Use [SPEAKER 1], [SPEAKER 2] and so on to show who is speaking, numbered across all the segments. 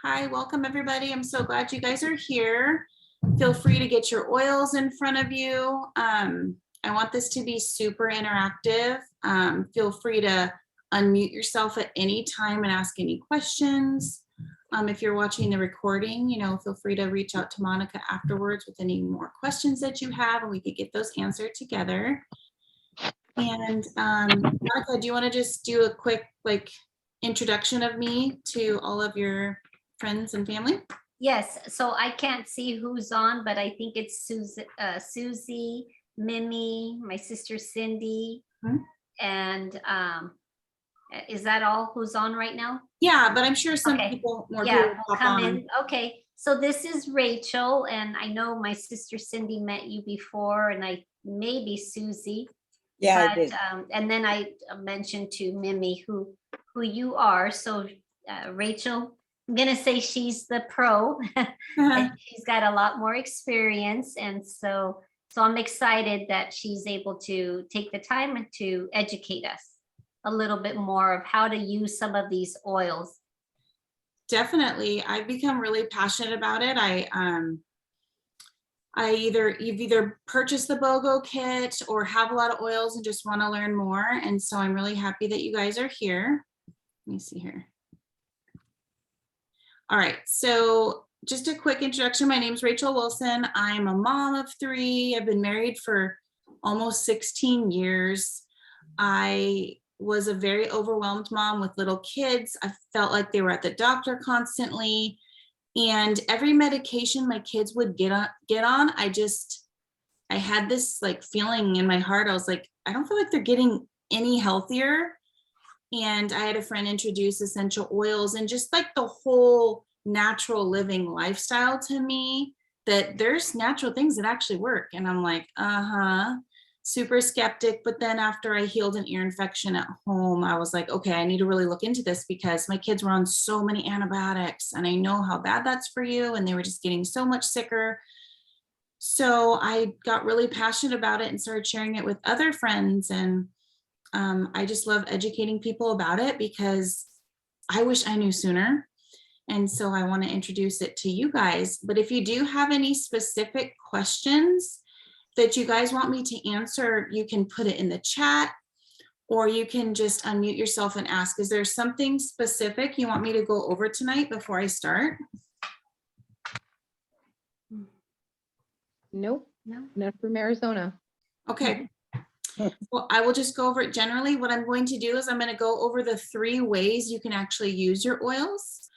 [SPEAKER 1] Hi, welcome everybody. I'm so glad you guys are here. Feel free to get your oils in front of you. I want this to be super interactive. Feel free to unmute yourself at any time and ask any questions. If you're watching the recording, feel free to reach out to Monica afterwards with any more questions that you have, and we could get those answered together. And Monica, do you want to just do a quick introduction of me to all of your friends and family?
[SPEAKER 2] Yes, so I can't see who's on, but I think it's Susie, Mimi, my sister Cindy, and is that all who's on right now?
[SPEAKER 1] Yeah, but I'm sure some
[SPEAKER 2] Okay.
[SPEAKER 1] people more
[SPEAKER 2] Yeah,
[SPEAKER 1] people
[SPEAKER 2] will
[SPEAKER 1] pop
[SPEAKER 2] come
[SPEAKER 1] on.
[SPEAKER 2] in. Okay, so this is Rachel, and I know my sister Cindy met you before, and I maybe Susie.
[SPEAKER 3] Yeah,
[SPEAKER 2] but,
[SPEAKER 3] I did.
[SPEAKER 2] And then I mentioned to Mimi who you are. So Rachel, I'm gonna say she's the pro. And she's got a lot more experience, and so I'm excited that she's able to take the time to educate us a little bit more of how to use some of these oils.
[SPEAKER 1] Definitely, I've become really passionate about it. You've either purchased the Bogo kit or have a lot of oils and just want to learn more. And so I'm really happy that you guys are here. Let me see here. All right, so just a quick introduction. My name is Rachel Wilson. I'm a mom of 3. I've been married for almost 16 years. I was a very overwhelmed mom with little kids. I felt like they were at the doctor constantly. And every medication my kids would get on, I had this feeling in my heart. I was like, I don't feel like they're getting any healthier. And I had a friend introduce essential oils and just the whole natural living lifestyle to me, that there's natural things that actually work. And I'm like, super skeptic. But then after I healed an ear infection at home, I was like, okay, I need to really look into this because my kids were on so many antibiotics and I know how bad that's for you. And they were just getting so much sicker. So I got really passionate about it and started sharing it with other friends. And I just love educating people about it because I wish I knew sooner. And so I want to introduce it to you guys. But if you do have any specific questions that you guys want me to answer, you can put it in the chat, or you can just unmute yourself and ask. Is there something specific you want me to go over tonight before I start?
[SPEAKER 3] Nope,
[SPEAKER 2] No.
[SPEAKER 3] not from Arizona.
[SPEAKER 1] Okay. Well, I will just go over it generally. What I'm going to do is I'm going to go over the 3 ways you can actually use your oils.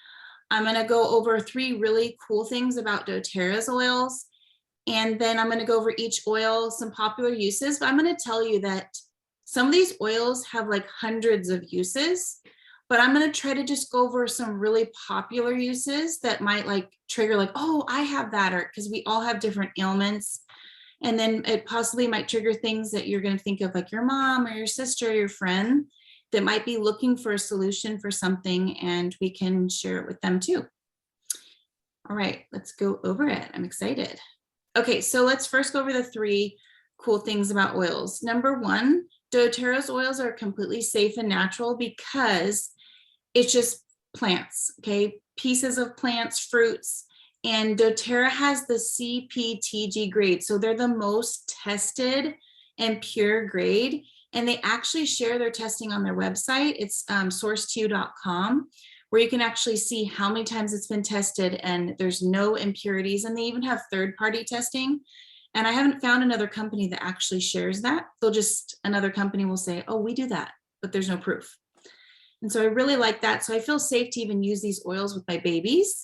[SPEAKER 1] I'm going to go over 3 really cool things about doTERRA's oils. And then I'm going to go over each oil, some popular uses, but I'm going to tell you that some of these oils have hundreds of uses, but I'm going to try to just go over some really popular uses that might trigger oh, I have that, or because we all have different ailments. And then it possibly might trigger things that you're going to think of your mom or your sister, or your friend that might be looking for a solution for something, and we can share it with them too. All right, let's go over it. I'm excited. Okay, so let's first go over the 3 cool things about oils. Number 1, doTERRA's oils are completely safe and natural because it's just plants, okay? Pieces of plants, fruits, and doTERRA has the CPTG grade. So they're the most tested and pure grade. And they actually share their testing on their website. It's source2.com, where you can actually see how many times it's been tested and there's no impurities. And they even have third-party testing. And I haven't found another company that actually shares that. Another company will say, oh, we do that, but there's no proof. And so I really like that. So I feel safe to even use these oils with my babies.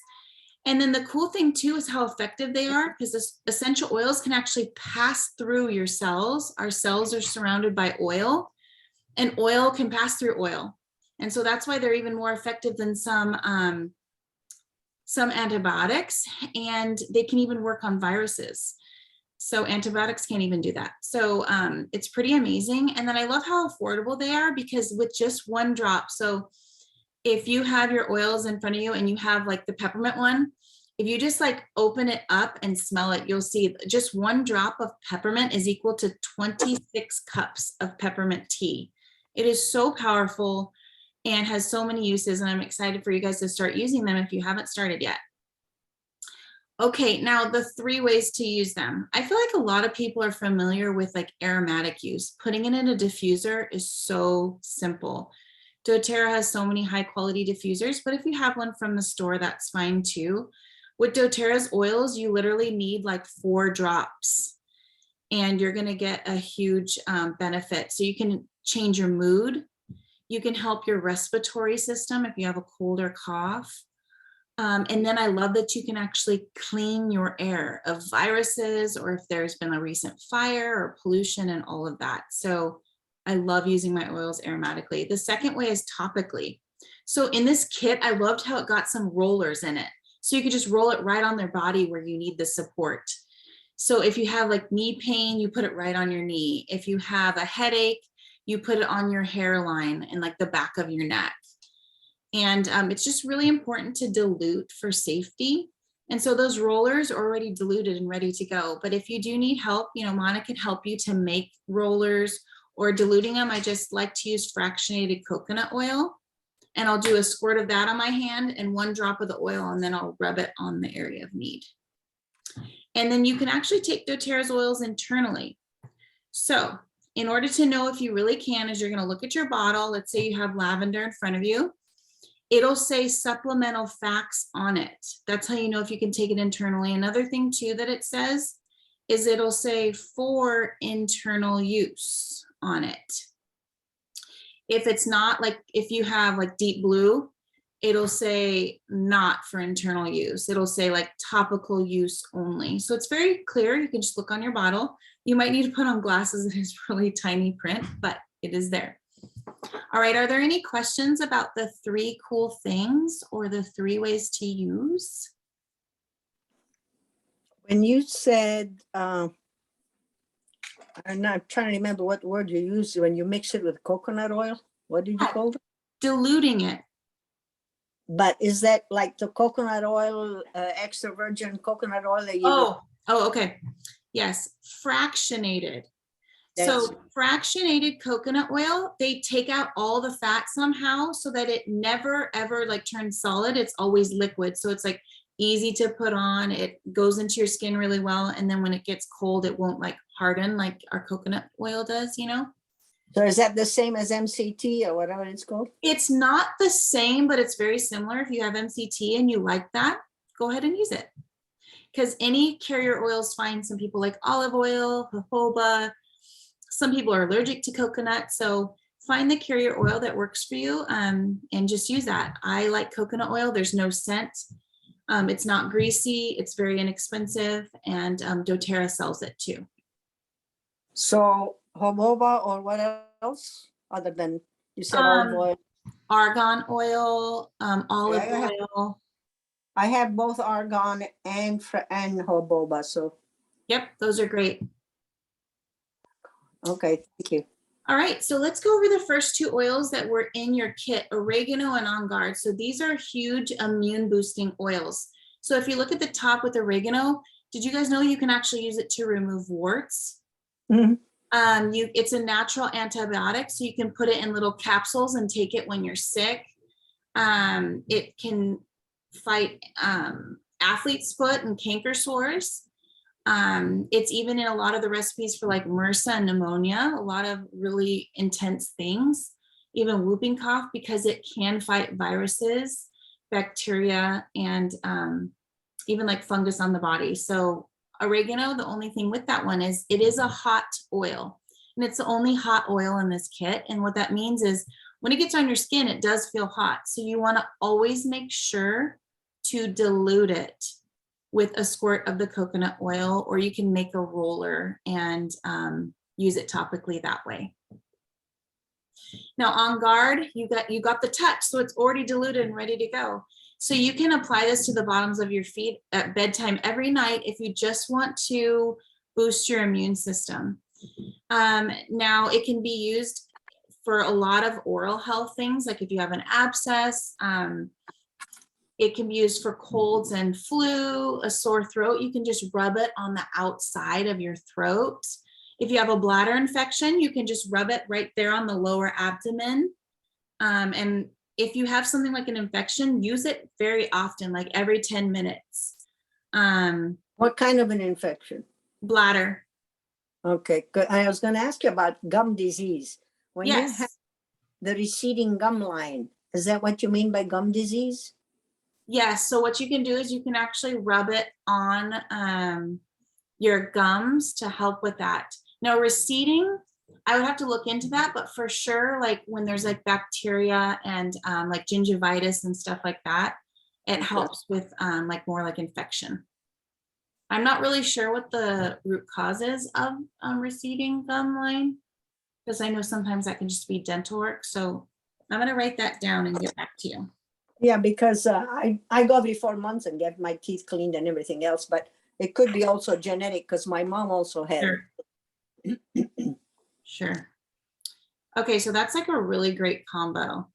[SPEAKER 1] And then the cool thing too is how effective they are, because this essential oils can actually pass through your cells. Our cells are surrounded by oil, and oil can pass through oil. And so that's why they're even more effective than some antibiotics, and they can even work on viruses. So antibiotics can't even do that. So it's pretty amazing. And then I love how affordable they are, because with just 1 drop, so if you have your oils in front of you and you have the peppermint one, if you just open it up and smell it, you'll see just 1 drop of peppermint is equal to 26 cups of peppermint tea. It is so powerful. and has so many uses, and I'm excited for you guys to start using them if you haven't started yet. Okay, now the 3 ways to use them. I feel like a lot of people are familiar with like aromatic use. Putting it in a diffuser is so simple. doTERRA has so many high quality diffusers, but if you have one from the store, that's fine too. With doTERRA's oils, you literally need like 4 drops and you're gonna get a huge benefit. So you can change your mood. You can help your respiratory system if you have a cold or cough. And then I love that you can actually clean your air of viruses or if there's been a recent fire or pollution and all of that. So I love using my oils aromatically. The second way is topically. So in this kit, I loved how it got some rollers in it. So you could just roll it right on their body where you need the support. So if you have like knee pain, you put it right on your knee. If you have a headache, you put it on your hairline and like the back of your neck. And it's just really important to dilute for safety. And so those rollers are already diluted and ready to go. But if you do need help, you know, Mona can help you to make rollers or diluting them. I just like to use fractionated coconut oil. And I'll do a squirt of that on my hand and 1 drop of the oil, and then I'll rub it on the area of need. And then you can actually take doTERRA's oils internally. So in order to know if you really can, is you're going to look at your bottle. Let's say you have lavender in front of you. It'll say supplemental facts on it. That's how you know if you can take it internally. Another thing too that it says is it'll say for internal use on it. If it's not, like if you have like deep blue, it'll say not for internal use. It'll say like topical use only. So it's very clear. You can just look on your bottle. You might need to put on glasses. It is really tiny print, but it is there. All right, are there any questions about the 3 cool things or the 3 ways to use?
[SPEAKER 3] When you said, I'm not trying to remember what word you used when you mix it with coconut oil. What did you call it?
[SPEAKER 1] Diluting it.
[SPEAKER 3] But is that like the coconut oil, extra virgin coconut oil that you?
[SPEAKER 1] Oh, okay. Yes, fractionated. So fractionated coconut oil, they take out all the fat somehow so that it never ever like turns solid. It's always liquid. So it's like easy to put on. It goes into your skin really well. And then when it gets cold, it won't like harden like our coconut oil does, you know?
[SPEAKER 3] So is that the same as MCT or whatever it's called?
[SPEAKER 1] It's not the same, but it's very similar. If you have MCT and you like that, go ahead and use it. Because any carrier oil is fine. Some people like olive oil, jojoba. Some people are allergic to coconut. So find the carrier oil that works for you and just use that. I like coconut oil. There's no scent. It's not greasy. It's very inexpensive. And doTERRA sells it too.
[SPEAKER 3] So jojoba or what else other than you said olive oil?
[SPEAKER 1] Argan oil, olive oil.
[SPEAKER 3] I have both argan and jojoba. So
[SPEAKER 1] yep, those are great.
[SPEAKER 3] Okay, thank you.
[SPEAKER 1] All right, so let's go over the first 2 oils that were in your kit, oregano and on guard. So these are huge immune boosting oils. So if you look at the top with oregano, did you guys know you can actually use it to remove warts?
[SPEAKER 3] Mm-hmm.
[SPEAKER 1] It's a natural antibiotic, so you can put it in little capsules and take it when you're sick. It can fight athlete's foot and canker sores. It's even in a lot of the recipes for like MRSA and pneumonia, a lot of really intense things, even whooping cough, because it can fight viruses, bacteria, and even like fungus on the body. So oregano, the only thing with that one is it is a hot oil, and it's the only hot oil in this kit. And what that means is when it gets on your skin, it does feel hot. So you want to always make sure to dilute it with a squirt of the coconut oil, or you can make a roller and use it topically that way. Now on guard, you got the touch, so it's already diluted and ready to go. So you can apply this to the bottoms of your feet at bedtime every night if you just want to boost your immune system. Now it can be used for a lot of oral health things, like if you have an abscess. It can be used for colds and flu, a sore throat. You can just rub it on the outside of your throat. If you have a bladder infection, you can just rub it right there on the lower abdomen. And if you have something like an infection, use it very often, like every 10 minutes.
[SPEAKER 3] What kind of an infection?
[SPEAKER 1] Bladder.
[SPEAKER 3] Okay, good. I was going to ask you about gum disease. When you have
[SPEAKER 1] Yes.
[SPEAKER 3] the receding gum line, is that what you mean by gum disease?
[SPEAKER 1] Yes. So what you can do is you can actually rub it on your gums to help with that. Now, receding, I would have to look into that, but for sure, like when there's like bacteria and like gingivitis and stuff like that, it helps with like more like infection. I'm not really sure what the root cause is of receding gum line, because I know sometimes that can just be dental work. So I'm going to write that down and get back to you.
[SPEAKER 3] Yeah, because I go every 4 months and get my teeth cleaned and everything else, but it could be also genetic because my mom also had it.
[SPEAKER 1] Sure. Sure. Okay, so that's like a really great combo.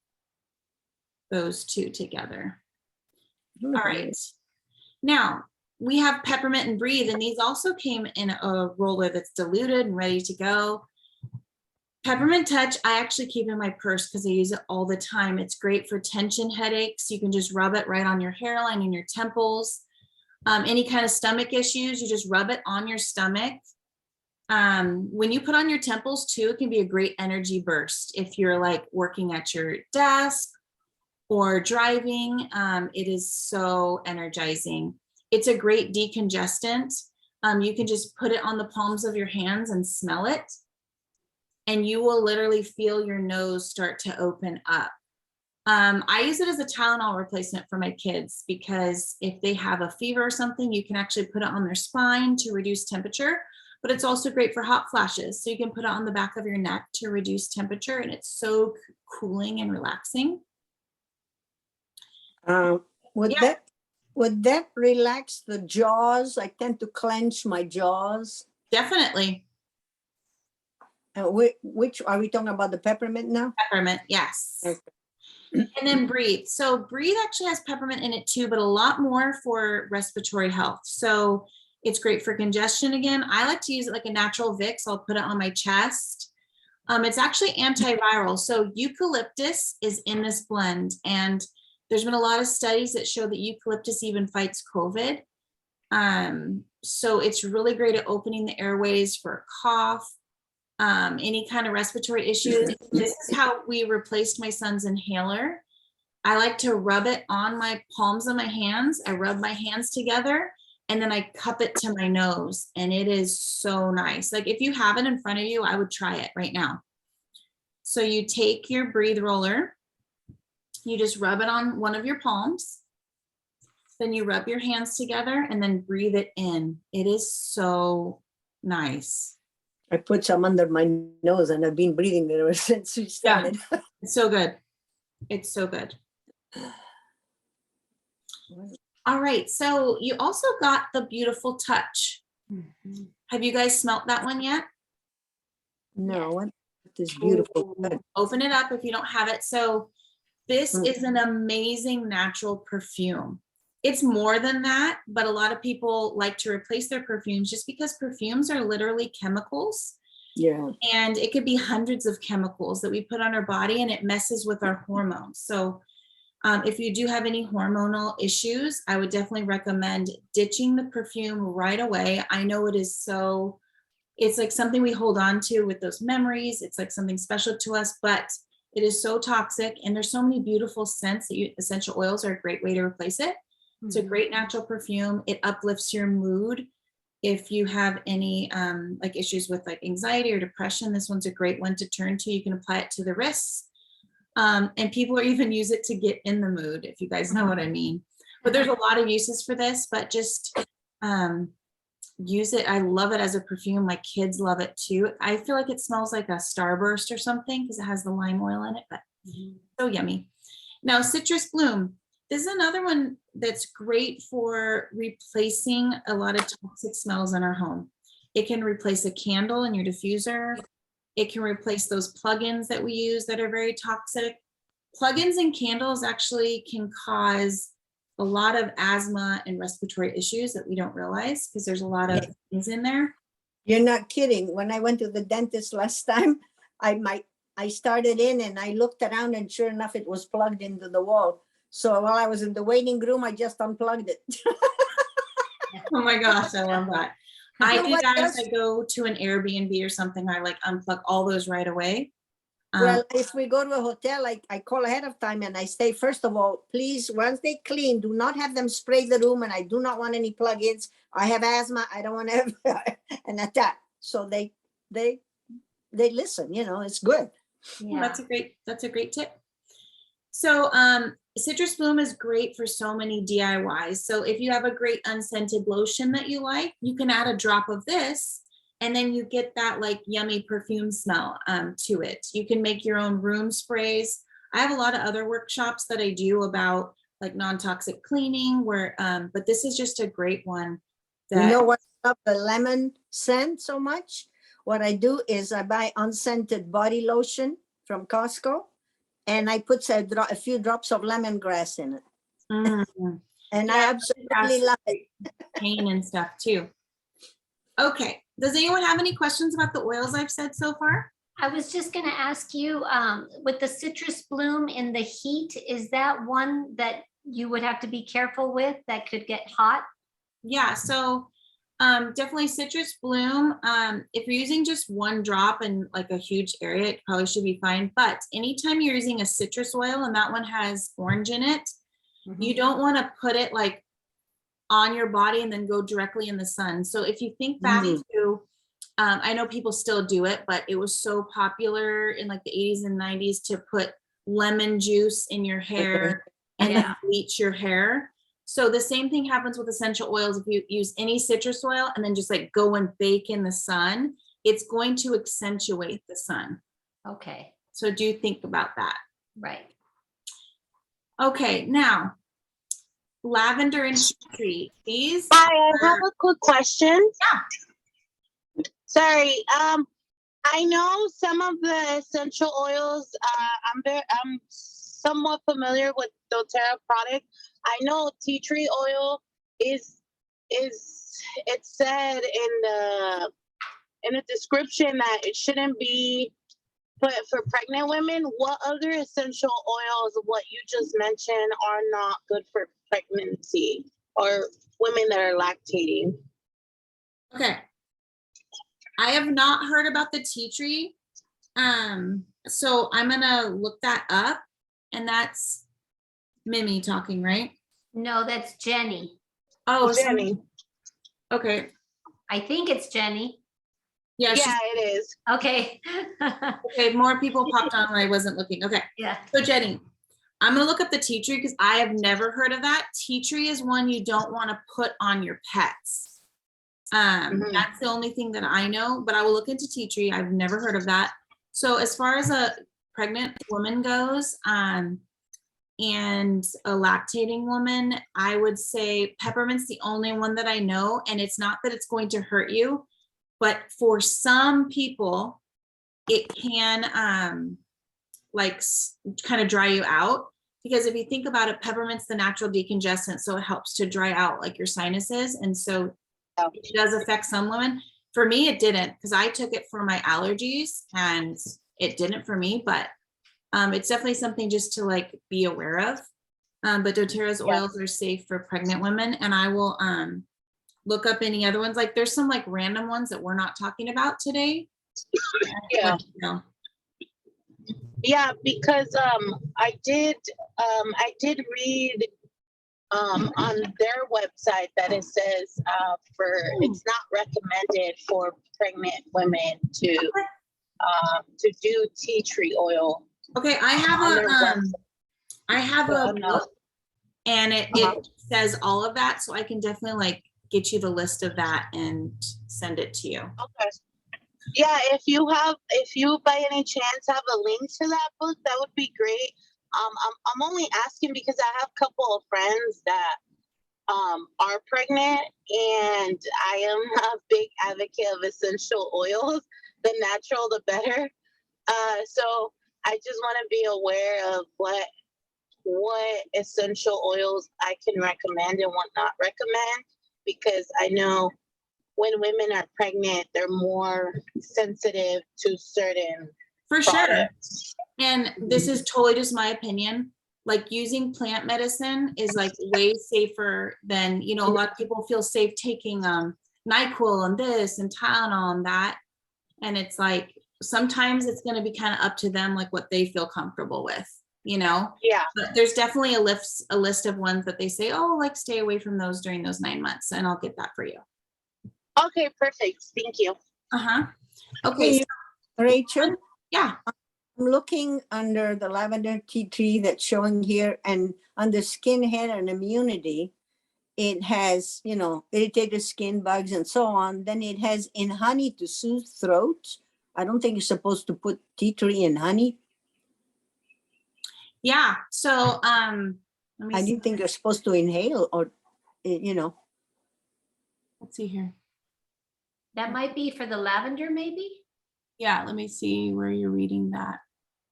[SPEAKER 1] Those two together. All right. Now we have peppermint and breathe, and these also came in a roller that's diluted and ready to go. Peppermint touch, I actually keep in my purse because I use it all the time. It's great for tension headaches. You can just rub it right on your hairline and your temples. Any kind of stomach issues, you just rub it on your stomach. When you put on your temples too, it can be a great energy burst. If you're like working at your desk or driving, it is so energizing. It's a great decongestant. You can just put it on the palms of your hands and smell it, and you will literally feel your nose start to open up. I use it as a Tylenol replacement for my kids because if they have a fever or something, you can actually put it on their spine to reduce temperature, but it's also great for hot flashes. So you can put it on the back of your neck to reduce temperature, and it's so cooling and relaxing.
[SPEAKER 3] Would that relax the jaws? I tend to clench my jaws.
[SPEAKER 1] Definitely.
[SPEAKER 3] Which are we talking about? The peppermint now?
[SPEAKER 1] Peppermint, yes.
[SPEAKER 3] Okay.
[SPEAKER 1] And then breathe. So breathe actually has peppermint in it too, but a lot more for respiratory health. So it's great for congestion. Again, I like to use it like a natural Vicks. I'll put it on my chest. It's actually antiviral. So eucalyptus is in this blend, and there's been a lot of studies that show that eucalyptus even fights COVID. So it's really great at opening the airways for a cough, any kind of respiratory issues. This is how we replaced my son's inhaler. I like to rub it on my palms of my hands. I rub my hands together and then I cup it to my nose, and it is so nice. Like if you have it in front of you, I would try it right now. So you take your breathe roller, you just rub it on one of your palms, then you rub your hands together and then breathe it in. It is so nice.
[SPEAKER 3] I put some under my nose and I've been breathing it ever since we started.
[SPEAKER 1] Yeah, it's so good. It's so good. All right, so you also got the beautiful touch.
[SPEAKER 2] Mhm.
[SPEAKER 1] Have you guys smelt that one yet?
[SPEAKER 3] No, what is beautiful?
[SPEAKER 1] Ooh, open it up if you don't have it. So this is an amazing natural perfume. It's more than that, but a lot of people like to replace their perfumes just because perfumes are literally chemicals.
[SPEAKER 3] Yeah.
[SPEAKER 1] And it could be hundreds of chemicals that we put on our body, and it messes with our hormones. So if you do have any hormonal issues, I would definitely recommend ditching the perfume right away. I know it is so, it's like something we hold on to with those memories. It's like something special to us, but it is so toxic, and there's so many beautiful scents that essential oils are a great way to replace it. It's a great natural perfume. It uplifts your mood. If you have any like issues with like anxiety or depression, this one's a great one to turn to. You can apply it to the wrists. And people even use it to get in the mood, if you guys know what I mean. But there's a lot of uses for this, but just use it. I love it as a perfume. My kids love it too. I feel like it smells like a Starburst or something because it has the lime oil in it, but so yummy. Now, citrus bloom. This is another one that's great for replacing a lot of toxic smells in our home. It can replace a candle in your diffuser. It can replace those plugins that we use that are very toxic. Plugins and candles actually can cause a lot of asthma and respiratory issues that we don't realize because there's a lot of things in there.
[SPEAKER 3] You're not kidding. When I went to the dentist last time, my I started in and I looked around and sure enough, it was plugged into the wall. So while I was in the waiting room, I just unplugged it.
[SPEAKER 1] Oh my gosh, I love that. I do
[SPEAKER 3] Nobody
[SPEAKER 1] that if
[SPEAKER 3] else-
[SPEAKER 1] I go to an Airbnb or something. I like unplug all those right away.
[SPEAKER 3] Well, if we go to a hotel, I call ahead of time and I say, first of all, please, once they clean, do not have them spray the room, and I do not want any plug-ins. I have asthma. I don't want to have an attack. So they listen, it's good.
[SPEAKER 1] Well, that's a great tip. So citrus bloom is great for so many DIYs. So if you have a great unscented lotion that you like, you can add a drop of this, and then you get that like yummy perfume smell to it. You can make your own room sprays. I have a lot of other workshops that I do about like non-toxic cleaning but this is just a great one.
[SPEAKER 3] You know what? I love the lemon scent so much. What I do is I buy unscented body lotion from Costco, and I put a few drops of lemongrass in it. And I absolutely love it.
[SPEAKER 1] Pain and stuff too. Okay. Does anyone have any questions about the oils I've said so far?
[SPEAKER 2] I was just going to ask you, with the citrus bloom in the heat, is that one that you would have to be careful with that could get hot?
[SPEAKER 1] Yeah, so definitely citrus bloom. If you're using just one drop in like a huge area, it probably should be fine. But anytime you're using a citrus oil and that one has orange in it, you don't want to put it like on your body and then go directly in the sun. So if you think back to, I know people still do it, but it was so popular in like the 80s and 90s to put lemon juice in your hair and then bleach your hair. So the same thing happens with essential oils. If you use any citrus oil and then just like go and bake in the sun, it's going to accentuate the sun.
[SPEAKER 2] Okay.
[SPEAKER 1] So do think about that.
[SPEAKER 2] Right.
[SPEAKER 1] Okay, now lavender and tea tree. These.
[SPEAKER 4] Hi, I have a quick question.
[SPEAKER 1] Yeah.
[SPEAKER 4] Sorry. I know some of the essential oils. I'm somewhat familiar with doTERRA product. I know tea tree oil is it's said in the description that it shouldn't be put for pregnant women. What other essential oils, what you just mentioned, are not good for pregnancy or women that are lactating?
[SPEAKER 1] Okay. I have not heard about the tea tree. So I'm gonna look that up, and that's Mimi talking, right?
[SPEAKER 2] No, that's Jenny.
[SPEAKER 1] Oh,
[SPEAKER 4] Jenny.
[SPEAKER 1] Okay.
[SPEAKER 2] I think it's Jenny.
[SPEAKER 1] Yeah.
[SPEAKER 4] Yeah, it is.
[SPEAKER 2] Okay.
[SPEAKER 1] Okay. More people popped on when I wasn't looking. Okay.
[SPEAKER 2] Yeah.
[SPEAKER 1] So Jenny, I'm gonna look up the tea tree because I have never heard of that. Tea tree is one you don't want to put on your pets. That's the only thing that I know, but I will look into tea tree. I've never heard of that. So as far as a pregnant woman goes, and a lactating woman, I would say peppermint's the only one that I know. And it's not that it's going to hurt you, but for some people, it can like kind of dry you out. Because if you think about it, peppermint's the natural decongestant, so it helps to dry out like your sinuses. And so it does affect some women. For me, it didn't, because I took it for my allergies and it didn't for me, but it's definitely something just to like be aware of. But doTERRA's oils are safe for pregnant women, and I will look up any other ones. Like there's some like random ones that we're not talking about today.
[SPEAKER 4] Yeah. Yeah, because I did read on their website that it says it's not recommended for pregnant women to do tea tree oil.
[SPEAKER 1] Okay, I have a book, and it says all of that, so I can definitely like get you the list of that and send it to you.
[SPEAKER 4] Okay. Yeah, if you by any chance have a link to that book, that would be great. I'm only asking because I have a couple of friends that are pregnant, and I am a big advocate of essential oils. The natural, the better. So I just want to be aware of what essential oils I can recommend and what not recommend, because I know when women are pregnant, they're more sensitive to certain
[SPEAKER 1] For sure.
[SPEAKER 4] products.
[SPEAKER 1] And this is totally just my opinion. Like using plant medicine is like way safer than, you know, a lot of people feel safe taking NyQuil and this and Tylenol and that. And it's like, sometimes it's going to be kind of up to them, like what they feel comfortable with, you know?
[SPEAKER 4] Yeah.
[SPEAKER 1] But there's definitely a list of ones that they say, oh, like stay away from those during those 9 months. And I'll get that for you.
[SPEAKER 4] Okay, perfect. Thank you.
[SPEAKER 1] Uh-huh. Okay.
[SPEAKER 3] Hey, Rachel,
[SPEAKER 1] Yeah.
[SPEAKER 3] I'm looking under the lavender tea tree that's showing here, and under skin, hair, and immunity, it has, you know, irritated skin, bugs, and so on. Then it has in honey to soothe throat. I don't think you're supposed to put tea tree in honey.
[SPEAKER 1] Yeah. So, let me
[SPEAKER 3] I
[SPEAKER 1] see.
[SPEAKER 3] didn't think you're supposed to inhale or, you know.
[SPEAKER 1] Let's see here.
[SPEAKER 2] That might be for the lavender maybe,
[SPEAKER 1] Yeah. Let me see where you're reading that.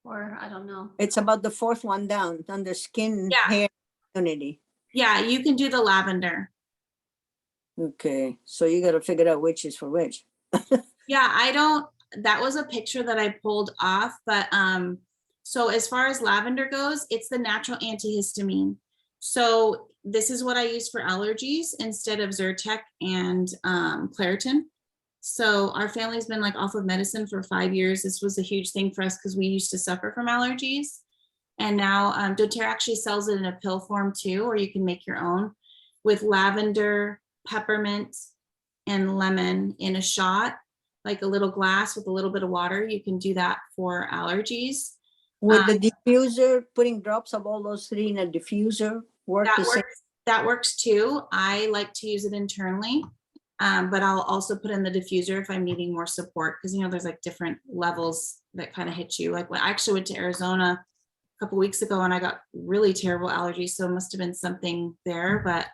[SPEAKER 2] or I don't know.
[SPEAKER 3] It's about the fourth one down, under skin,
[SPEAKER 1] Yeah.
[SPEAKER 3] hair, immunity.
[SPEAKER 1] Yeah. You can do the lavender.
[SPEAKER 3] Okay, so you got to figure out which is for which.
[SPEAKER 1] Yeah. That was a picture that I pulled off, but, so as far as lavender goes, it's the natural antihistamine. So this is what I use for allergies instead of Zyrtec and Claritin. So our family's been like off of medicine for 5 years. This was a huge thing for us because we used to suffer from allergies. And now doTERRA actually sells it in a pill form too, or you can make your own with lavender, peppermint, and lemon in a shot, like a little glass with a little bit of water. You can do that for allergies.
[SPEAKER 3] With the diffuser, putting drops of all those three in a diffuser work the same?
[SPEAKER 1] That works too. I like to use it internally, but I'll also put in the diffuser if I'm needing more support, because, you know, there's like different levels that kind of hit you. Like when I actually went to Arizona a couple weeks ago and I got really terrible allergies, so it must have been something there, but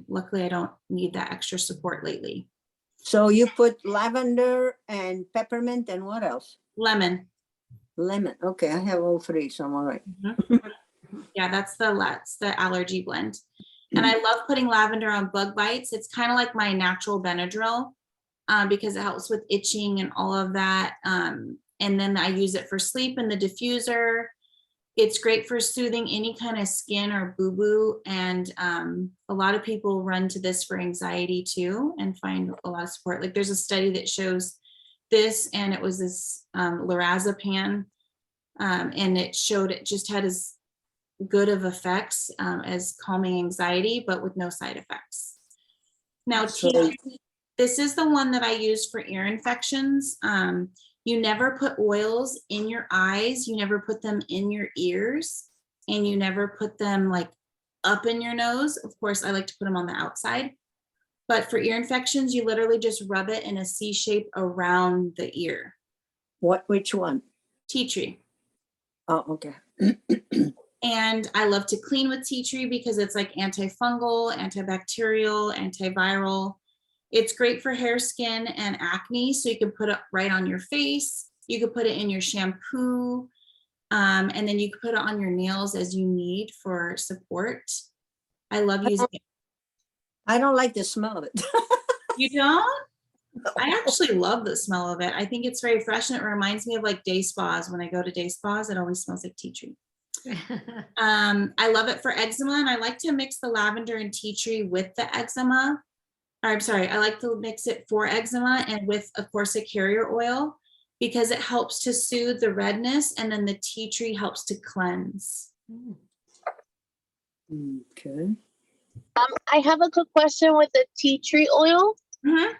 [SPEAKER 1] luckily I don't need that extra support lately.
[SPEAKER 3] So you put lavender and peppermint and what else?
[SPEAKER 1] Lemon.
[SPEAKER 3] Lemon. Okay, I have all three, so I'm all right.
[SPEAKER 1] Yeah, that's the allergy blend. And I love putting lavender on bug bites. It's kind of like my natural Benadryl, because it helps with itching and all of that. And then I use it for sleep in the diffuser. It's great for soothing any kind of skin or boo-boo. And a lot of people run to this for anxiety too and find a lot of support. Like there's a study that shows this, and it was this lorazepam, and it showed it just had as good of effects as calming anxiety, but with no side effects. Now,
[SPEAKER 3] So-
[SPEAKER 1] tea tree, this is the one that I use for ear infections. You never put oils in your eyes, you never put them in your ears, and you never put them like up in your nose. Of course, I like to put them on the outside. But for ear infections, you literally just rub it in a C shape around the ear.
[SPEAKER 3] Which one?
[SPEAKER 1] Tea tree.
[SPEAKER 3] Oh, okay.
[SPEAKER 1] And I love to clean with tea tree because it's like antifungal, antibacterial, antiviral. It's great for hair, skin, and acne. So you can put it right on your face. You could put it in your shampoo. And then you can put it on your nails as you need for support. I love using it.
[SPEAKER 3] I don't like the smell of it.
[SPEAKER 1] You don't? I actually love the smell of it. I think it's very fresh, and it reminds me of like day spas. When I go to day spas, it always smells like tea tree. I love it for eczema, and I like to mix the lavender and tea tree with the eczema. Or, I'm sorry, I like to mix it for eczema and with, of course, a carrier oil, because it helps to soothe the redness, and then the tea tree helps to cleanse.
[SPEAKER 3] Okay.
[SPEAKER 4] I have a good question with the tea tree oil,
[SPEAKER 1] Mhm.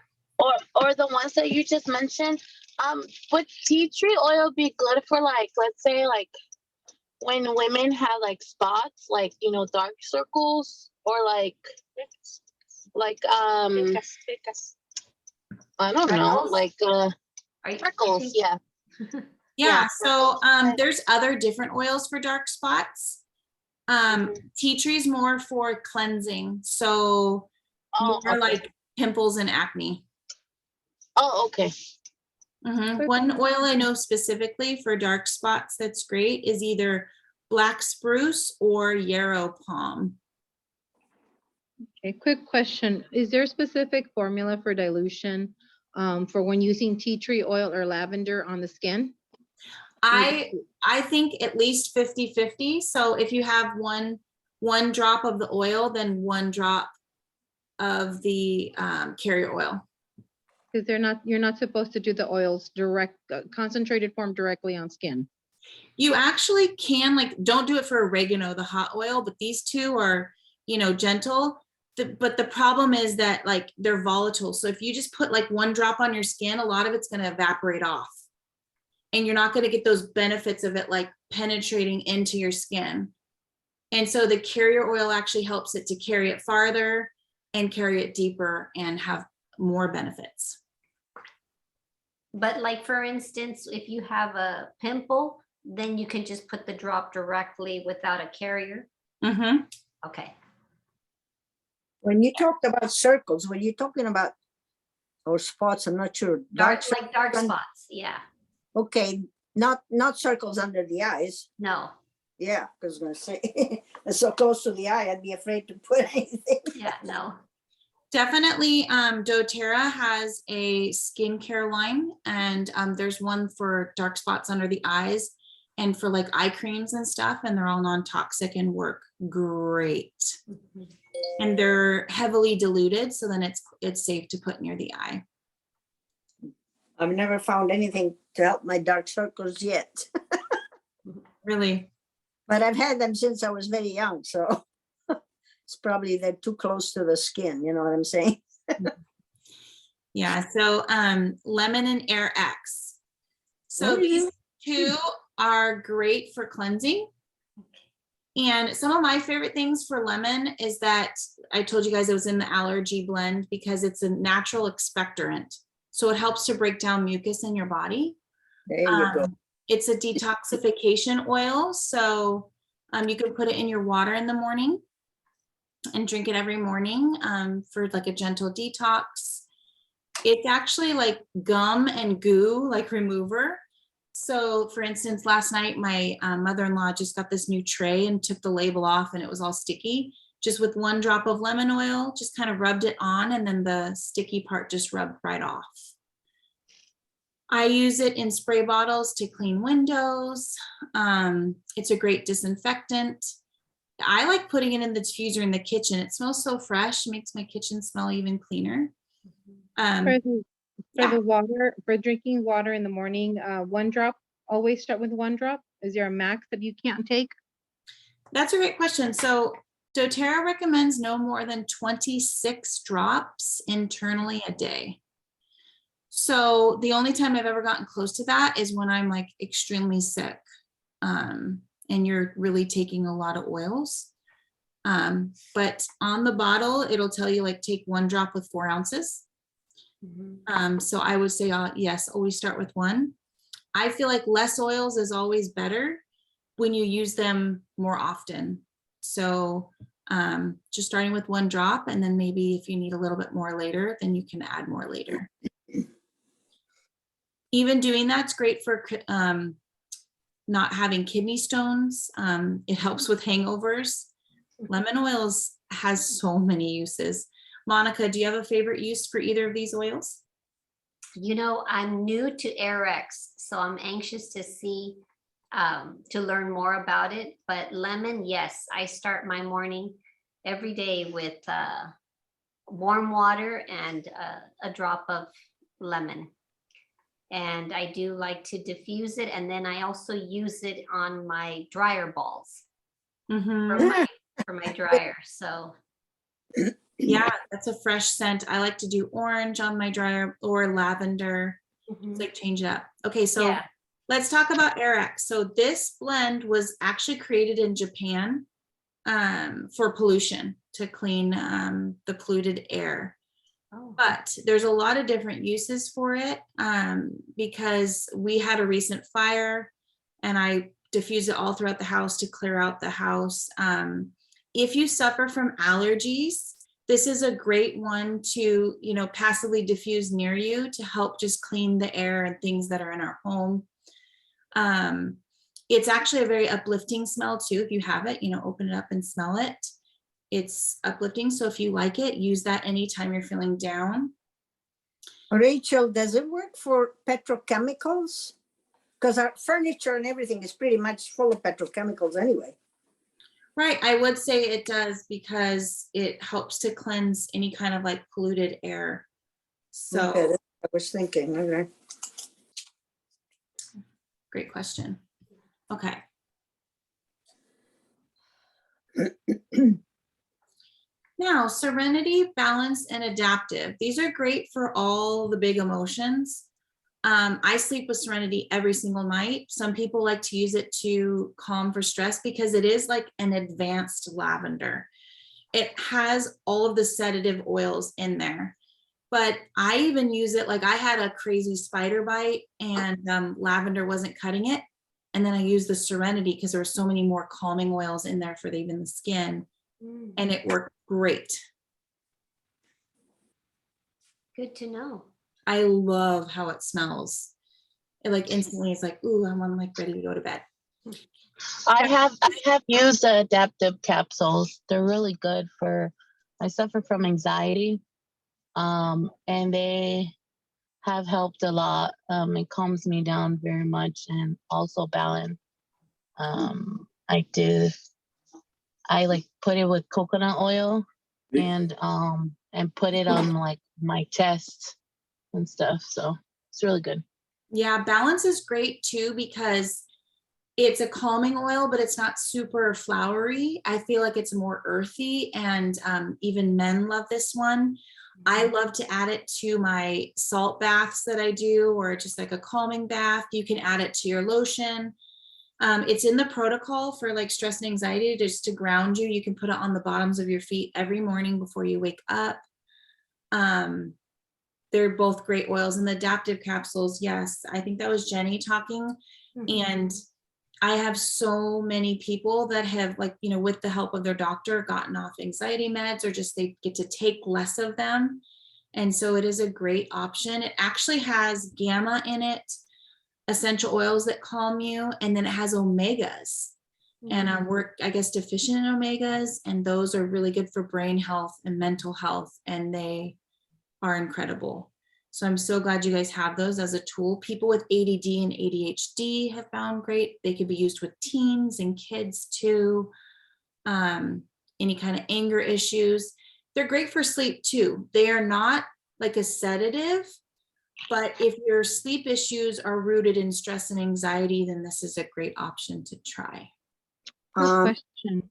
[SPEAKER 4] or the ones that you just mentioned. Would tea tree oil be good for, like, let's say, like when women have like spots, like, you know, dark circles, or like I don't know,
[SPEAKER 2] Freckles?
[SPEAKER 4] like
[SPEAKER 2] Are you-
[SPEAKER 4] freckles, yeah.
[SPEAKER 1] Yeah,
[SPEAKER 4] Yeah.
[SPEAKER 1] so there's other different oils for dark spots. Tea tree is more for cleansing, so
[SPEAKER 4] Oh,
[SPEAKER 1] more
[SPEAKER 4] okay.
[SPEAKER 1] like pimples and acne.
[SPEAKER 4] Oh, okay.
[SPEAKER 1] One oil I know specifically for dark spots that's great is either black spruce or yarrow palm.
[SPEAKER 5] Okay, quick question. Is there a specific formula for dilution for when using tea tree oil or lavender on the skin?
[SPEAKER 1] I think at least 50-50. So if you have one drop of the oil, then one drop of the carrier oil.
[SPEAKER 5] Because you're not supposed to do the oils direct, concentrated form directly on skin.
[SPEAKER 1] You actually can, like, don't do it for oregano, the hot oil, but these two are, gentle. But the problem is that, like, they're volatile. So if you just put like one drop on your skin, a lot of it's going to evaporate off. And you're not going to get those benefits of it like penetrating into your skin. And so the carrier oil actually helps it to carry it farther and carry it deeper and have more benefits.
[SPEAKER 2] But like, for instance, if you have a pimple, then you can just put the drop directly without a carrier.
[SPEAKER 1] Mm-hmm.
[SPEAKER 2] Okay.
[SPEAKER 3] When you talked about circles, were you talking about, or spots? I'm not sure.
[SPEAKER 2] Dark
[SPEAKER 3] circles?
[SPEAKER 2] spots. Yeah.
[SPEAKER 3] Okay, not circles under the eyes.
[SPEAKER 2] No.
[SPEAKER 3] Yeah, I was gonna say, it's so close to the eye, I'd be afraid to put anything.
[SPEAKER 2] Yeah. No.
[SPEAKER 1] Definitely, doTERRA has a skincare line, and there's one for dark spots under the eyes and for like eye creams and stuff, and they're all non-toxic and work great.
[SPEAKER 2] Mhm.
[SPEAKER 1] And they're heavily diluted, so then it's safe to put near the eye.
[SPEAKER 3] I've never found anything to help my dark circles yet,
[SPEAKER 1] Really.
[SPEAKER 3] but I've had them since I was very young, so it's probably they're too close to the skin, you know what I'm saying?
[SPEAKER 1] Yeah, so lemon and Air X. So
[SPEAKER 3] What is
[SPEAKER 1] these
[SPEAKER 3] it?
[SPEAKER 1] two are great for cleansing. And some of my favorite things for lemon is that I told you guys it was in the allergy blend because it's a natural expectorant. So it helps to break down mucus in your body.
[SPEAKER 3] There you go.
[SPEAKER 1] It's a detoxification oil. So you can put it in your water in the morning and drink it every morning for like a gentle detox. It's actually like gum and goo, like remover. So for instance, last night, my mother-in-law just got this new tray and took the label off and it was all sticky. Just with one drop of lemon oil, just kind of rubbed it on and then the sticky part just rubbed right off. I use it in spray bottles to clean windows. It's a great disinfectant. I like putting it in the diffuser in the kitchen. It smells so fresh, makes my kitchen smell even cleaner.
[SPEAKER 5] For the water, for drinking water in the morning, one drop, always start with one drop. Is there a max that you can't take?
[SPEAKER 1] That's a great question. So doTERRA recommends no more than 26 drops internally a day. So the only time I've ever gotten close to that is when I'm like extremely sick and you're really taking a lot of oils. But on the bottle, it'll tell you like take one drop with 4 ounces. So I would say, yes, always start with one. I feel like less oils is always better when you use them more often. So just starting with one drop, and then maybe if you need a little bit more later, then you can add more later. Even doing that's great for not having kidney stones. It helps with hangovers. Lemon oils has so many uses. Monica, do you have a favorite use for either of these oils?
[SPEAKER 2] You know, I'm new to AirX, so I'm anxious to see, to learn more about it. But lemon, yes, I start my morning every day with warm water and a drop of lemon. And I do like to diffuse it. And then I also use it on my dryer balls for my dryer. So
[SPEAKER 1] yeah, that's a fresh scent. I like to do orange on my dryer or lavender. It's like change it up. Okay, so
[SPEAKER 2] yeah.
[SPEAKER 1] Let's talk about AirX. So this blend was actually created in Japan for pollution, to clean the polluted air.
[SPEAKER 2] Oh.
[SPEAKER 1] But there's a lot of different uses for it because we had a recent fire and I diffused it all throughout the house to clear out the house. If you suffer from allergies, this is a great one to, passively diffuse near you to help just clean the air and things that are in our home. It's actually a very uplifting smell too. If you have it, open it up and smell it. It's uplifting. So if you like it, use that anytime you're feeling down.
[SPEAKER 3] Rachel, does it work for petrochemicals? Because our furniture and everything is pretty much full of petrochemicals anyway.
[SPEAKER 1] Right, I would say it does because it helps to cleanse any kind of like polluted air. So,
[SPEAKER 3] Okay, that's what I was thinking, okay.
[SPEAKER 1] great question. Okay. Now, serenity, balance, and adaptive. These are great for all the big emotions. I sleep with serenity every single night. Some people like to use it to calm for stress because it is like an advanced lavender. It has all of the sedative oils in there. But I even use it, like I had a crazy spider bite and lavender wasn't cutting it. And then I used the serenity because there were so many more calming oils in there for even the skin. And it worked great.
[SPEAKER 2] Good to know.
[SPEAKER 1] I love how it smells. It like instantly it's like, ooh, I'm like ready to go to bed.
[SPEAKER 4] I have used the adaptive capsules. They're really good for, I suffer from anxiety. And they have helped a lot. It calms me down very much and also balance. I like put it with coconut oil and put it on like my chest and stuff. So it's really good.
[SPEAKER 1] Yeah, balance is great too because it's a calming oil, but it's not super flowery. I feel like it's more earthy, and even men love this one. I love to add it to my salt baths that I do, or just like a calming bath. You can add it to your lotion. It's in the protocol for like stress and anxiety, just to ground you. You can put it on the bottoms of your feet every morning before you wake up. They're both great oils. And the adaptive capsules, yes, I think that was Jenny talking. And I have so many people that have, like, you know, with the help of their doctor, gotten off anxiety meds, or just they get to take less of them. And so it is a great option. It actually has gamma in it, essential oils that calm you, and then it has omegas. And we're, I guess, deficient in omegas, and those are really good for brain health and mental health, and they are incredible. So I'm so glad you guys have those as a tool. People with ADD and ADHD have found great. They could be used with teens and kids too. Any kind of anger issues. They're great for sleep too. They are not like a sedative, but if your sleep issues are rooted in stress and anxiety, then this is a great option to try.
[SPEAKER 5] Quick
[SPEAKER 3] Um,
[SPEAKER 5] question.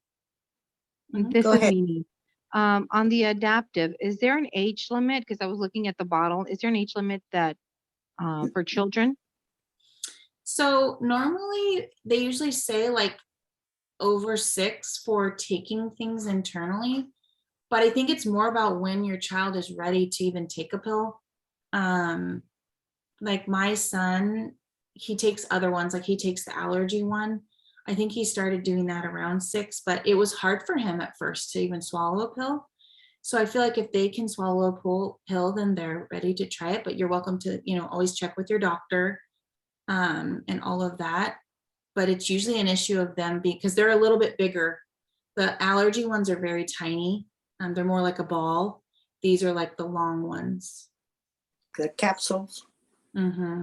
[SPEAKER 1] Mhm.
[SPEAKER 5] This
[SPEAKER 3] Go
[SPEAKER 5] is
[SPEAKER 3] ahead.
[SPEAKER 5] Mimi. On the adaptive, is there an age limit? Because I was looking at the bottle. Is there an age limit that for children?
[SPEAKER 1] So normally they usually say like over 6 for taking things internally, but I think it's more about when your child is ready to even take a pill. Like my son, he takes other ones, like he takes the allergy one. I think he started doing that around 6, but it was hard for him at first to even swallow a pill. So I feel like if they can swallow a pill, then they're ready to try it. But you're welcome to, you know, always check with your doctor and all of that. But it's usually an issue of them because they're a little bit bigger. The allergy ones are very tiny. They're more like a ball. These are like the long ones.
[SPEAKER 3] The capsules.
[SPEAKER 1] Mm-hmm.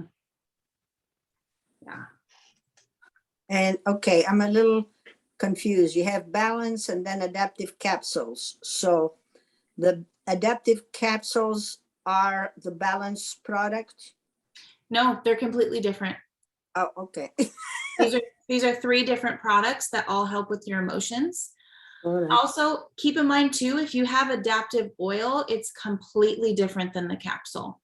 [SPEAKER 1] Yeah.
[SPEAKER 3] And okay, I'm a little confused. You have balance and then adaptive capsules. So the adaptive capsules are the balance product?
[SPEAKER 1] No, they're completely different.
[SPEAKER 3] Oh, okay.
[SPEAKER 1] These are 3 different products that all help with your emotions.
[SPEAKER 3] All right.
[SPEAKER 1] Also, keep in mind too, if you have adaptive oil, it's completely different than the capsule.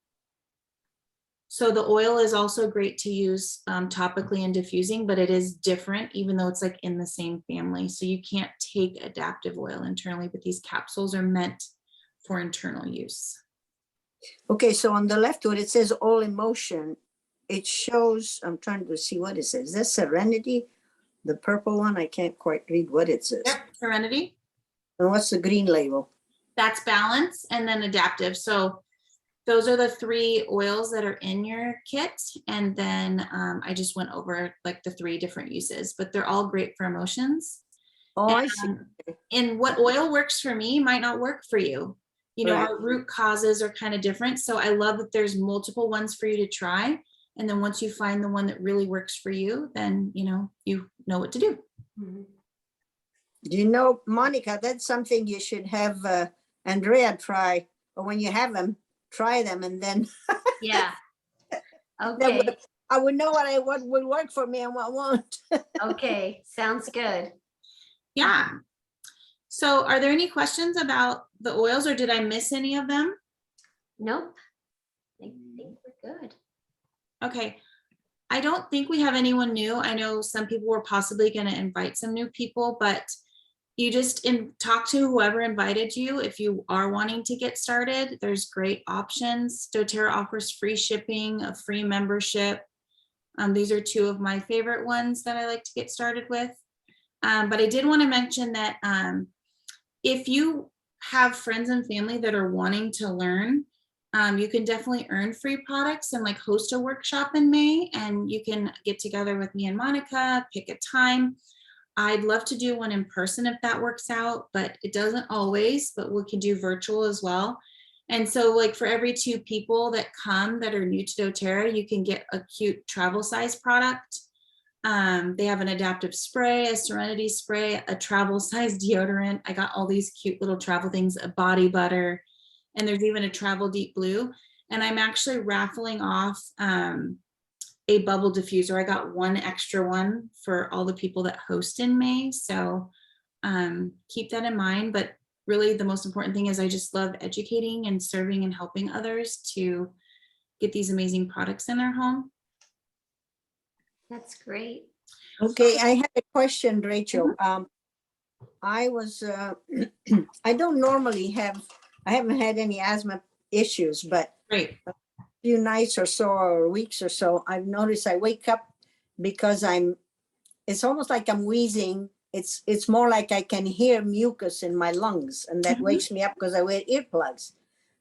[SPEAKER 1] So the oil is also great to use topically and diffusing, but it is different, even though it's like in the same family. So you can't take adaptive oil internally, but these capsules are meant for internal use.
[SPEAKER 3] Okay, so on the left where it says all emotion, it shows, I'm trying to see what it says. Is that Serenity? The purple one, I can't quite read what it says.
[SPEAKER 1] Yep, Serenity.
[SPEAKER 3] And what's the green label?
[SPEAKER 1] That's balance, and then adaptive. So those are the 3 oils that are in your kit. And then I just went over like the 3 different uses, but they're all great for emotions.
[SPEAKER 3] Oh, I see.
[SPEAKER 1] And what oil works for me might not work for you. You know,
[SPEAKER 3] Right.
[SPEAKER 1] our root causes are kind of different. So I love that there's multiple ones for you to try. And then once you find the one that really works for you, then, you know what to do.
[SPEAKER 2] Mhm.
[SPEAKER 3] Do you know, Monica, that's something you should have Andrea try, or when you have them, try them, and then
[SPEAKER 2] Yeah.
[SPEAKER 3] that
[SPEAKER 2] Okay,
[SPEAKER 3] would, I would know what will work for me and what won't.
[SPEAKER 2] okay, sounds good.
[SPEAKER 1] Yeah. So are there any questions about the oils, or did I miss any of them?
[SPEAKER 2] Nope. I think we're good.
[SPEAKER 1] Okay. I don't think we have anyone new. I know some people were possibly going to invite some new people, but you just talk to whoever invited you. If you are wanting to get started, there's great options. doTERRA offers free shipping, a free membership. These are two of my favorite ones that I like to get started with. But I did want to mention that if you have friends and family that are wanting to learn, you can definitely earn free products and like host a workshop in May, and you can get together with me and Monica, pick a time. I'd love to do one in person if that works out, but it doesn't always, but we can do virtual as well. And so like for every 2 people that come that are new to doTERRA, you can get a cute travel size product. They have an adaptive spray, a serenity spray, a travel size deodorant. I got all these cute little travel things, a body butter, and there's even a travel deep blue. And I'm actually raffling off a bubble diffuser. I got one extra one for all the people that host in May. So keep that in mind. But really the most important thing is I just love educating and serving and helping others to get these amazing products in their home.
[SPEAKER 2] That's great.
[SPEAKER 3] Okay, I had a question, Rachel. I was, I don't normally I haven't had any asthma issues, but
[SPEAKER 1] Great.
[SPEAKER 3] few nights or so or weeks or so, I've noticed I wake up because it's almost like I'm wheezing. It's more like I can hear mucus in my lungs, and that
[SPEAKER 1] Mhm.
[SPEAKER 3] wakes me up because I wear earplugs.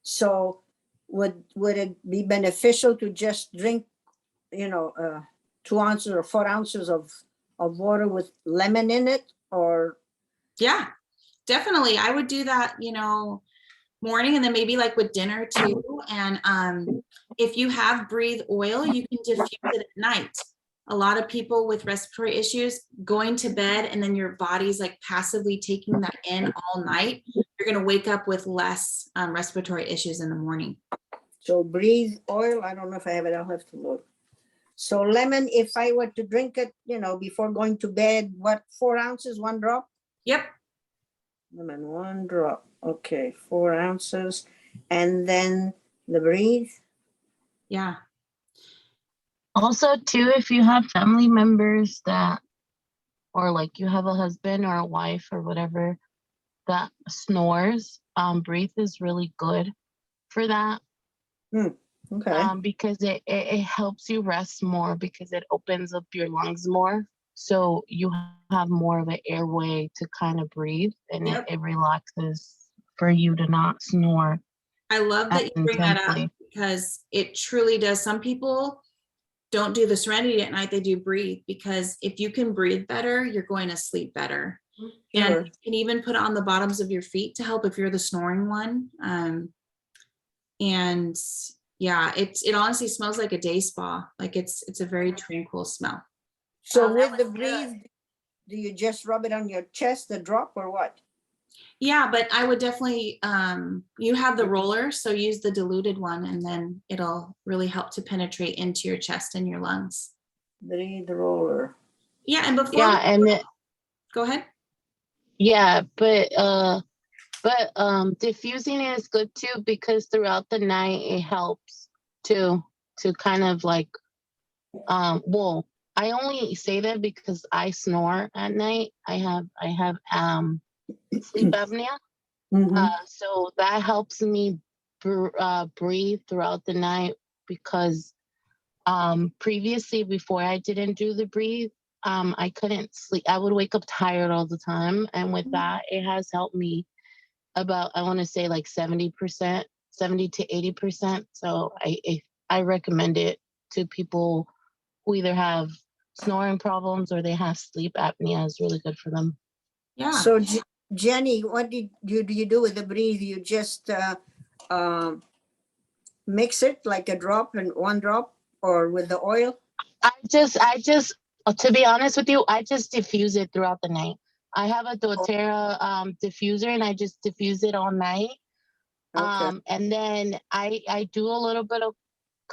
[SPEAKER 3] So would it be beneficial to just drink, 2 ounces or 4 ounces of water with lemon in it, or?
[SPEAKER 1] Yeah, definitely. I would do that, morning, and then maybe like with dinner too. And if you have breathe oil, you can diffuse it at night. A lot of people with respiratory issues going to bed and then your body's like passively taking that in all night, you're going to wake up with less respiratory issues in the morning.
[SPEAKER 3] So breathe oil, I don't know if I have it, I'll have to look. So lemon, if I were to drink it, before going to bed, what, 4 ounces, 1 drop?
[SPEAKER 1] Yep.
[SPEAKER 3] Lemon, 1 drop. Okay, 4 ounces. And then the breathe.
[SPEAKER 1] Yeah.
[SPEAKER 4] Also, too, if you have family members that, or like you have a husband or a wife or whatever that snores, breathe is really good for that.
[SPEAKER 3] Okay.
[SPEAKER 4] Because it helps you rest more, because it opens up your lungs more. So you have more of an airway to kind of breathe, and
[SPEAKER 1] Yep.
[SPEAKER 4] it relaxes for you to not snore.
[SPEAKER 1] I love that you bring that up
[SPEAKER 4] intensely.
[SPEAKER 1] because it truly does. Some people don't do the serenity at night, they do breathe, because if you can breathe better, you're going to sleep better. And
[SPEAKER 3] Sure.
[SPEAKER 1] you can even put it on the bottoms of your feet to help if you're the snoring one. And yeah, it honestly smells like a day spa. Like it's a very tranquil smell.
[SPEAKER 3] So
[SPEAKER 2] Oh, that
[SPEAKER 3] with the
[SPEAKER 2] was
[SPEAKER 3] breathe,
[SPEAKER 2] good.
[SPEAKER 3] do you just rub it on your chest, the drop, or what?
[SPEAKER 1] Yeah, but I would definitely, you have the roller, so use the diluted one, and then it'll really help to penetrate into your chest and your lungs.
[SPEAKER 3] Breathe roller.
[SPEAKER 1] Yeah, and before,
[SPEAKER 4] Yeah, and it,
[SPEAKER 1] go ahead.
[SPEAKER 4] yeah, but diffusing is good too, because throughout the night it helps to kind of like well, I only say that because I snore at night. I have sleep apnea.
[SPEAKER 3] Mhm.
[SPEAKER 4] So that helps me breathe throughout the night, because previously, before I didn't do the breathe, I couldn't sleep. I would wake up tired all the time, and with that, it has helped me about, I want to say like 70%, 70 to 80%. So I recommend it to people who either have snoring problems or they have sleep apnea. Is really good for them.
[SPEAKER 1] Yeah.
[SPEAKER 3] So Jenny, what do you do with the breathe? You just mix it like a drop and 1 drop or with the oil?
[SPEAKER 4] I just, to be honest with you, I just diffuse it throughout the night. I have a doTERRA diffuser, and I just diffuse it all night.
[SPEAKER 3] Okay.
[SPEAKER 4] And then I do a little bit of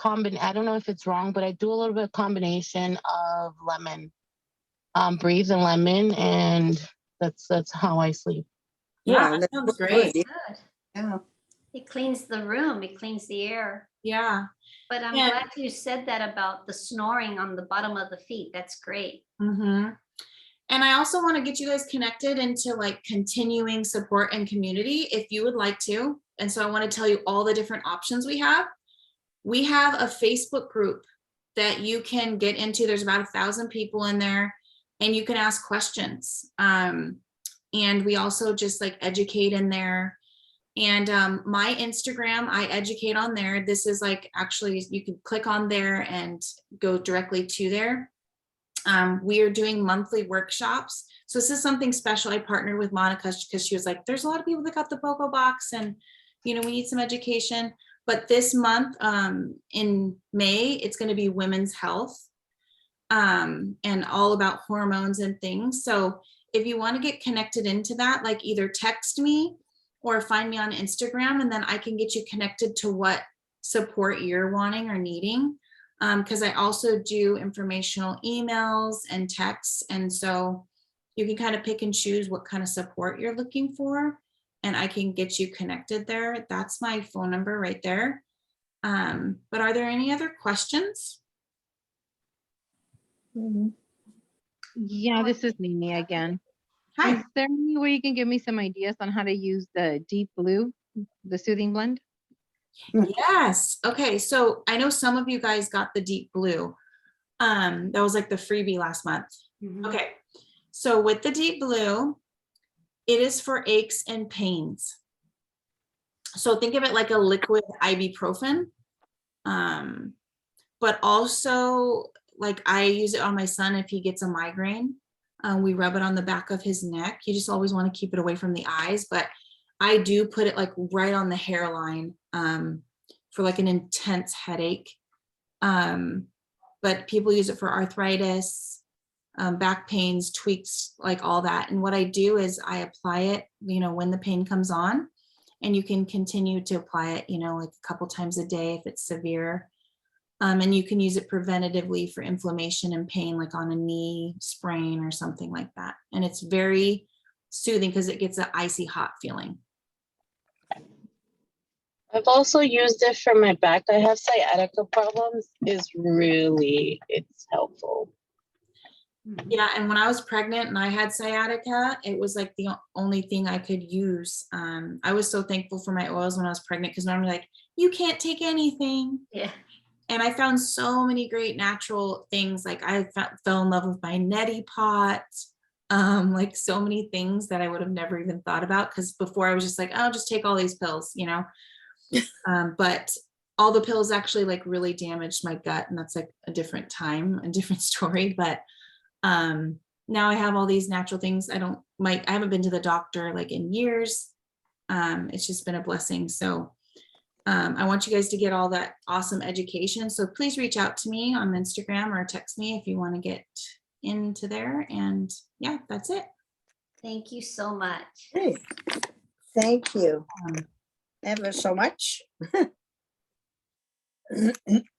[SPEAKER 4] I don't know if it's wrong, but I do a little bit of combination of lemon, breeze and lemon, and that's how I sleep.
[SPEAKER 1] Yeah,
[SPEAKER 3] Yeah,
[SPEAKER 1] that
[SPEAKER 3] that's
[SPEAKER 1] sounds
[SPEAKER 3] good.
[SPEAKER 1] great.
[SPEAKER 2] Good.
[SPEAKER 3] Yeah.
[SPEAKER 2] It cleans the room, it cleans the air.
[SPEAKER 1] Yeah.
[SPEAKER 2] But I'm
[SPEAKER 1] Yeah.
[SPEAKER 2] glad you said that about the snoring on the bottom of the feet. That's great.
[SPEAKER 1] Mm-hmm. And I also want to get you guys connected into like continuing support and community if you would like to. And so I want to tell you all the different options we have. We have a Facebook group that you can get into. There's about 1,000 people in there, and you can ask questions. And we also just like educate in there. And my Instagram, I educate on there. This is like, actually, you can click on there and go directly to there. We are doing monthly workshops. So this is something special. I partnered with Monica because she was like, there's a lot of people that got the Bogo box, and we need some education. But this month, in May, it's going to be women's health, and all about hormones and things. So if you want to get connected into that, like either text me or find me on Instagram, and then I can get you connected to what support you're wanting or needing. Because I also do informational emails and texts. And so you can kind of pick and choose what kind of support you're looking for, and I can get you connected there. That's my phone number right there. But are there any other questions?
[SPEAKER 3] Mhm.
[SPEAKER 5] Yeah, this is Mimi again.
[SPEAKER 1] Hi.
[SPEAKER 5] Is there any way you can give me some ideas on how to use the deep blue, the soothing blend?
[SPEAKER 1] Yes. Okay. So I know some of you guys got the deep blue. That was like the freebie last month. Okay. So with the deep blue, it is for aches and pains. So think of it like a liquid ibuprofen. But also, like, I use it on my son if he gets a migraine. We rub it on the back of his neck. You just always want to keep it away from the eyes, but I do put it like right on the hairline, for like an intense headache. But people use it for arthritis, back pains, tweaks, like all that. And what I do is I apply it, when the pain comes on, and you can continue to apply it, like a couple times a day if it's severe. And you can use it preventatively for inflammation and pain, like on a knee sprain or something like that. And it's very soothing because it gets an icy hot feeling.
[SPEAKER 4] I've also used it for my back. I have sciatica problems. It's helpful.
[SPEAKER 1] Yeah, and when I was pregnant and I had sciatica, it was like the only thing I could use. I was so thankful for my oils when I was pregnant, because normally like, you can't take anything.
[SPEAKER 2] Yeah.
[SPEAKER 1] And I found so many great natural things. Like I fell in love with my neti pot, like so many things that I would have never even thought about. Because before I was just like, oh, just take all these pills, but all the pills actually like really damaged my gut, and that's like a different time, a different story. But now I have all these natural things. I haven't been to the doctor like in years. It's just been a blessing. So I want you guys to get all that awesome education. So please reach out to me on Instagram or text me if you want to get into there. And yeah, that's it.
[SPEAKER 2] Thank you so much.
[SPEAKER 3] Hey, thank you ever so much.